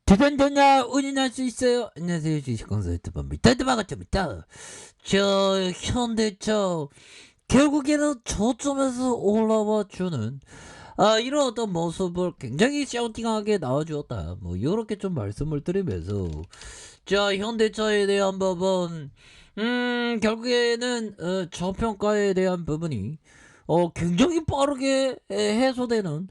대단전야 운인할 수 있어요. 안녕하세요, 주식공사 유튜버입니다. 반갑습니다. 현대차 결국에는 저점에서 올라와 주는 이런 어떤 모습을 굉장히 샤우팅하게 나와주었다. 뭐 이렇게 좀 말씀을 드리면서 현대차에 대한 부분 결국에는 저평가에 대한 부분이 굉장히 빠르게 해소되는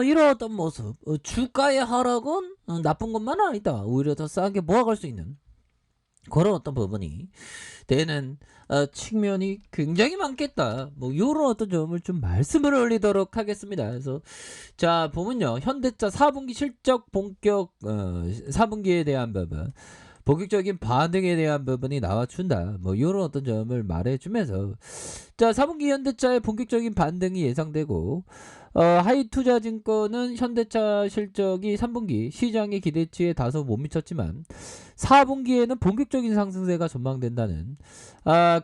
이런 어떤 모습. 주가의 하락은 나쁜 것만 아니다. 오히려 더 싸게 모아갈 수 있는 그런 어떤 부분이 되는 측면이 굉장히 많겠다. 뭐 요런 어떤 점을 좀 말씀을 올리도록 하겠습니다. 그래서 자 보면요, 현대차 4분기 실적 본격 4분기에 대한 부분, 본격적인 반등에 대한 부분이 나와준다. 뭐 이런 어떤 점을 말해주면서 자 4분기 현대차의 본격적인 반등이 예상되고 하이투자증권은 현대차 실적이 3분기 시장의 기대치에 다소 못 미쳤지만 4분기에는 본격적인 상승세가 전망된다는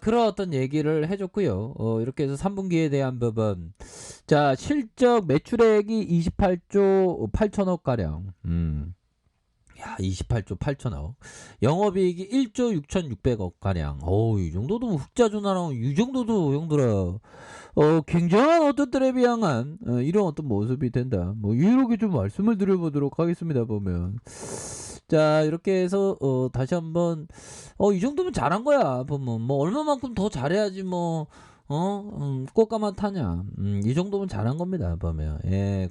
그런 어떤 얘기를 해줬고요. 이렇게 해서 3분기에 대한 부분, 자 실적 매출액이 28조 8천억 가량. 야, 28조 8천억. 영업이익이 1조 6,600억 가량. 이 정도도 흑자전환하고 이 정도도 형들아. 굉장한 어떤 트랩이 향한 이런 어떤 모습이 된다. 뭐 이렇게 좀 말씀을 드려보도록 하겠습니다. 보면 자 이렇게 해서 다시 한번 이 정도면 잘한 거야. 보면 뭐 얼마만큼 더 잘해야지 뭐 꽃가마 타냐. 이 정도면 잘한 겁니다. 보면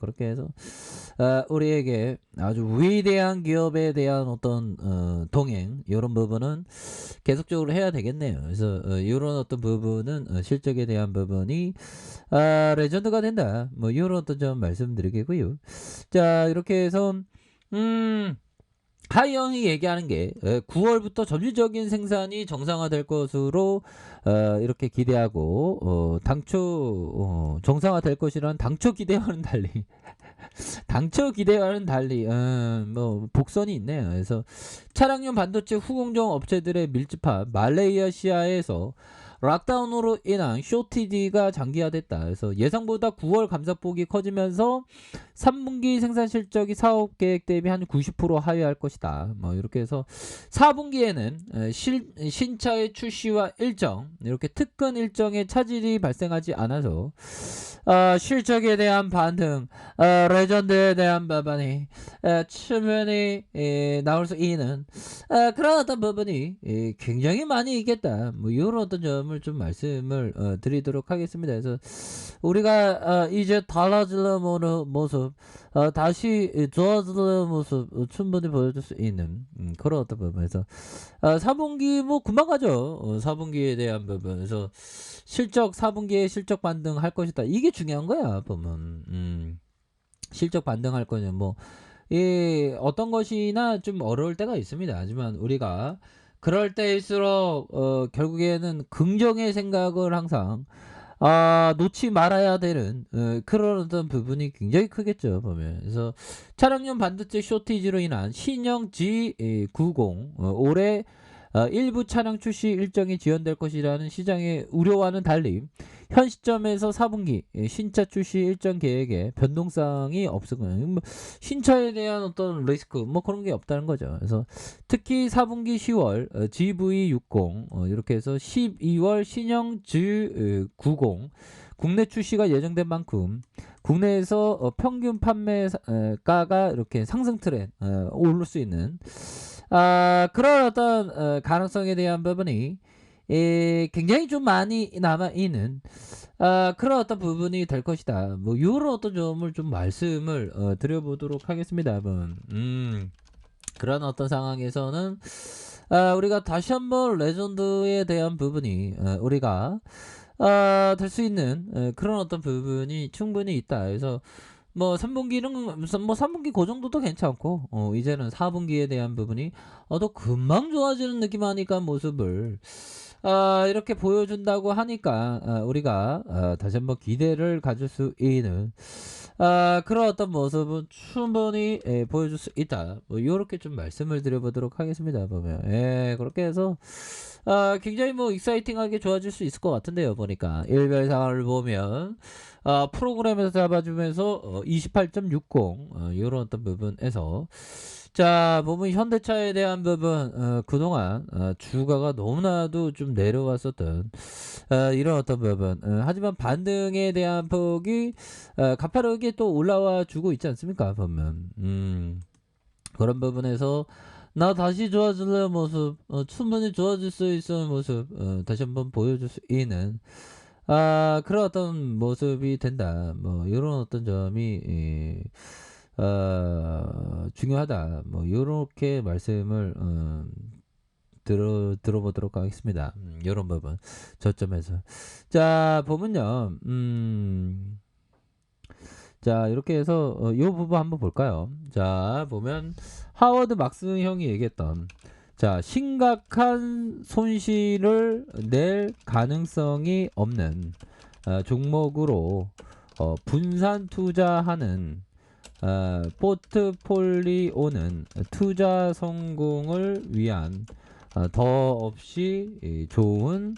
그렇게 해서 우리에게 아주 위대한 기업에 대한 어떤 동행 이런 부분은 계속적으로 해야 되겠네요. 그래서 이런 어떤 부분은 실적에 대한 부분이 레전드가 된다. 뭐 이런 어떤 점 말씀드리겠고요. 자 이렇게 해서 하이영이 얘기하는 게 9월부터 점진적인 생산이 정상화될 것으로 이렇게 기대하고 당초 정상화될 것이라는 당초 기대와는 달리 당초 기대와는 달리 뭐 복선이 있네요. 그래서 차량용 반도체 후공정 업체들의 밀집한 말레이시아에서 락다운으로 인한 쇼티지가 장기화됐다. 그래서 예상보다 9월 감산폭이 커지면서 3분기 생산 실적이 사업 계획 대비 한 90% 하회할 것이다. 뭐 이렇게 해서 4분기에는 신차의 출시와 일정, 이렇게 특근 일정에 차질이 발생하지 않아서 실적에 대한 반등, 레전드에 대한 부분이 충분히 나올 수 있는 그런 어떤 부분이 굉장히 많이 있겠다. 뭐 이런 어떤 점을 좀 말씀을 드리도록 하겠습니다. 그래서 우리가 이제 달라지는 모습, 다시 좋아지는 모습 충분히 보여줄 수 있는 그런 어떤 부분에서 4분기 뭐 금방 가죠. 4분기에 대한 부분에서 실적 4분기에 실적 반등할 것이다. 이게 중요한 거야. 보면 실적 반등할 거냐 뭐 어떤 것이나 좀 어려울 때가 있습니다. 하지만 우리가 그럴 때일수록 결국에는 긍정의 생각을 항상 놓지 말아야 되는 그런 어떤 부분이 굉장히 크겠죠. 보면 그래서 차량용 반도체 쇼티지로 인한 신형 G90 올해 일부 차량 출시 일정이 지연될 것이라는 시장의 우려와는 달리 현 시점에서 4분기 신차 출시 일정 계획에 변동성이 없으면 뭐 신차에 대한 어떤 리스크 뭐 그런 게 없다는 거죠. 그래서 특히 4분기 10월 GV60 이렇게 해서 12월 신형 G90 국내 출시가 예정된 만큼 국내에서 평균 판매가가 이렇게 상승 트렌드 오를 수 있는 그런 어떤 가능성에 대한 부분이 굉장히 좀 많이 남아있는 그런 어떤 부분이 될 것이다. 뭐 이런 어떤 점을 좀 말씀을 드려보도록 하겠습니다. 여러분. 그런 어떤 상황에서는 우리가 다시 한번 레전드에 대한 부분이 우리가 될 수 있는 그런 어떤 부분이 충분히 있다. 그래서 뭐 3분기는 뭐 3분기 그 정도도 괜찮고 이제는 4분기에 대한 부분이 또 금방 좋아지는 느낌 하니까 모습을 이렇게 보여준다고 하니까 우리가 다시 한번 기대를 가질 수 있는 그런 어떤 모습은 충분히 보여줄 수 있다. 뭐 이렇게 좀 말씀을 드려보도록 하겠습니다. 보면 그렇게 해서 굉장히 뭐 익사이팅하게 좋아질 수 있을 것 같은데요. 보니까 일별 상황을 보면 프로그램에서 잡아주면서 28.60 이런 어떤 부분에서 자, 보면 현대차에 대한 부분, 그동안, 주가가 너무나도 좀 내려왔었던, 이런 어떤 부분, 하지만 반등에 대한 폭이, 가파르게 또 올라와 주고 있지 않습니까? 보면, 그런 부분에서, 나 다시 좋아질래 모습, 충분히 좋아질 수 있는 모습, 다시 한번 보여줄 수 있는, 그런 어떤 모습이 된다. 뭐, 이런 어떤 점이, 중요하다. 뭐, 요렇게 말씀을, 들어보도록 하겠습니다. 요런 부분. 저점에서. 자, 보면요. 자, 이렇게 해서, 요 부분 한번 볼까요? 자, 보면, 하워드 막스 형이 얘기했던, 자, 심각한 손실을 낼 가능성이 없는, 종목으로, 분산 투자하는, 포트폴리오는 투자 성공을 위한 더없이 좋은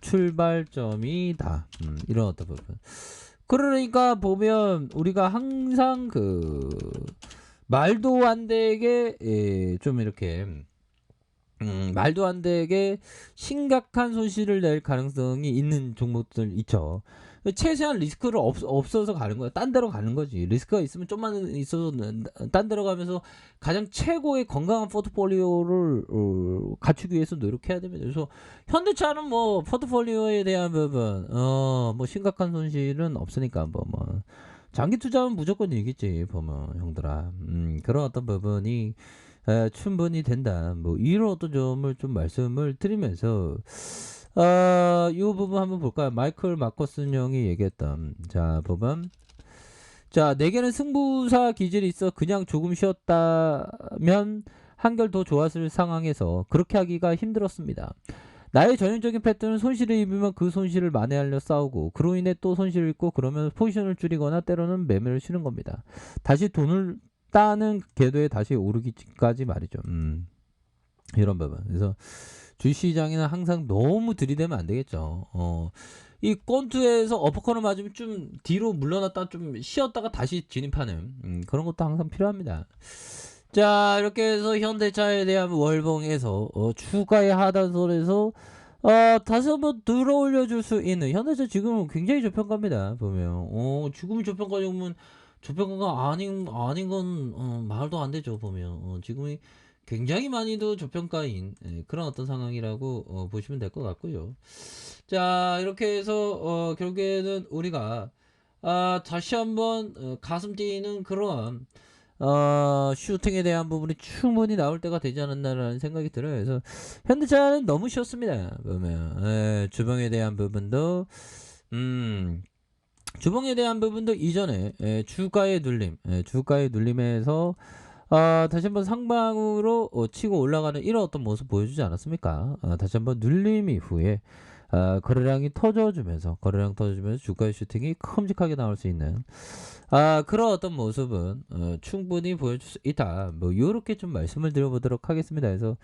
출발점이다. 이런 어떤 부분. 그러니까 보면 우리가 항상 그 말도 안 되게 좀 이렇게 말도 안 되게 심각한 손실을 낼 가능성이 있는 종목들 있죠. 최소한 리스크를 없어서 가는 거야. 딴 데로 가는 거지. 리스크가 있으면 좀만 있어서 딴 데로 가면서 가장 최고의 건강한 포트폴리오를 갖추기 위해서 노력해야 됩니다. 그래서 현대차는 뭐 포트폴리오에 대한 부분, 뭐 심각한 손실은 없으니까 뭐 장기 투자하면 무조건 이기지 보면 형들아. 그런 어떤 부분이 충분히 된다. 뭐 이런 어떤 점을 좀 말씀을 드리면서 이 부분 한번 볼까요? 마이클 마커슨 형이 얘기했던 자 보면 자 내게는 승부사 기질이 있어 그냥 조금 쉬었다면 한결 더 좋았을 상황에서 그렇게 하기가 힘들었습니다. 나의 전형적인 패턴은 손실을 입으면 그 손실을 만회하려 싸우고 그로 인해 또 손실을 입고 그러면 포지션을 줄이거나 때로는 매매를 쉬는 겁니다. 다시 돈을 따는 궤도에 다시 오르기까지 말이죠. 이런 부분. 그래서 주시장에는 항상 너무 들이대면 안 되겠죠. 이 권투에서 어퍼컷을 맞으면 좀 뒤로 물러났다 좀 쉬었다가 다시 진입하는 그런 것도 항상 필요합니다. 자 이렇게 해서 현대차에 대한 월봉에서 추가의 하단선에서 다시 한번 들어올려줄 수 있는 현대차 지금 굉장히 저평가입니다. 보면 지금 저평가에 오면 저평가가 아닌 건 말도 안 되죠. 보면 지금이 굉장히 많이도 저평가인 그런 어떤 상황이라고 보시면 될 것 같고요. 자 이렇게 해서 결국에는 우리가 다시 한번 가슴 뛰는 그런 슈팅에 대한 부분이 충분히 나올 때가 되지 않았나라는 생각이 들어요. 그래서 현대차는 너무 쉬웠습니다. 보면 주봉에 대한 부분도 주봉에 대한 부분도 이전에 주가의 눌림에서 다시 한번 상방으로 치고 올라가는 이런 어떤 모습 보여주지 않았습니까? 다시 한번 눌림 이후에 거래량이 터져주면서 주가의 슈팅이 큼직하게 나올 수 있는 그런 어떤 모습은 충분히 보여줄 수 있다. 뭐 요렇게 좀 말씀을 드려보도록 하겠습니다. 그래서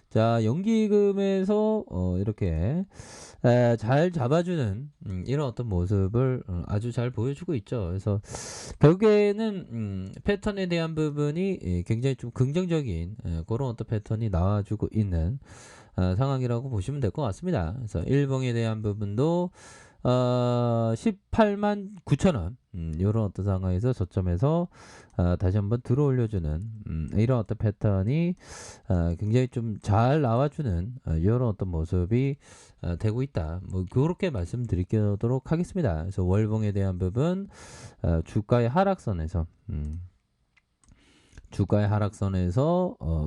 자 연기금에서 이렇게 잘 잡아주는 이런 어떤 모습을 아주 잘 보여주고 있죠. 그래서 결국에는 패턴에 대한 부분이 굉장히 좀 긍정적인 그런 어떤 패턴이 나와주고 있는 상황이라고 보시면 될 것 같습니다. 그래서 일봉에 대한 부분도 18만 9천원 이런 어떤 상황에서 저점에서 다시 한번 들어올려주는 이런 어떤 패턴이 굉장히 좀 잘 나와주는 이런 어떤 모습이 되고 있다. 뭐 그렇게 말씀드리도록 하겠습니다. 그래서 월봉에 대한 부분 주가의 하락선에서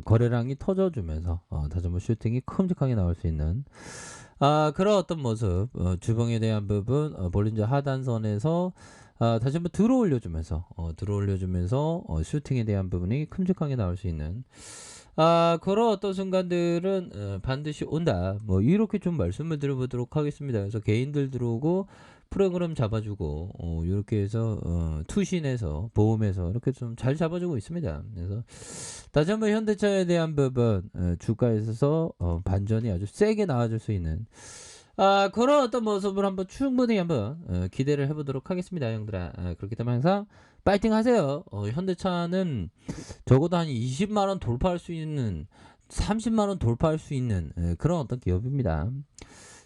거래량이 터져주면서 다시 한번 슈팅이 큼직하게 나올 수 있는 그런 어떤 모습 주봉에 대한 부분 볼린저 하단선에서 다시 한번 들어올려주면서 슈팅에 대한 부분이 큼직하게 나올 수 있는 그런 어떤 순간들은 반드시 온다. 뭐 이렇게 좀 말씀을 드려보도록 하겠습니다. 그래서 개인들 들어오고 프로그램 잡아주고 이렇게 해서 투신해서 보험에서 이렇게 좀 잘 잡아주고 있습니다. 그래서 다시 한번 현대차에 대한 부분 주가에 있어서 반전이 아주 세게 나와줄 수 있는 그런 어떤 모습을 한번 충분히 한번 기대를 해보도록 하겠습니다, 형들아. 그렇기 때문에 항상 파이팅 하세요. 현대차는 적어도 한 20만 원 돌파할 수 있는 30만 원 돌파할 수 있는 그런 어떤 기업입니다.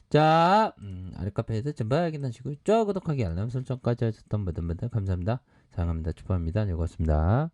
자, 아랫카페에서 전부 확인하시고 구독하기 알람 설정까지 하셨던 분들 감사합니다. 사랑합니다. 축하합니다. 즐거웠습니다.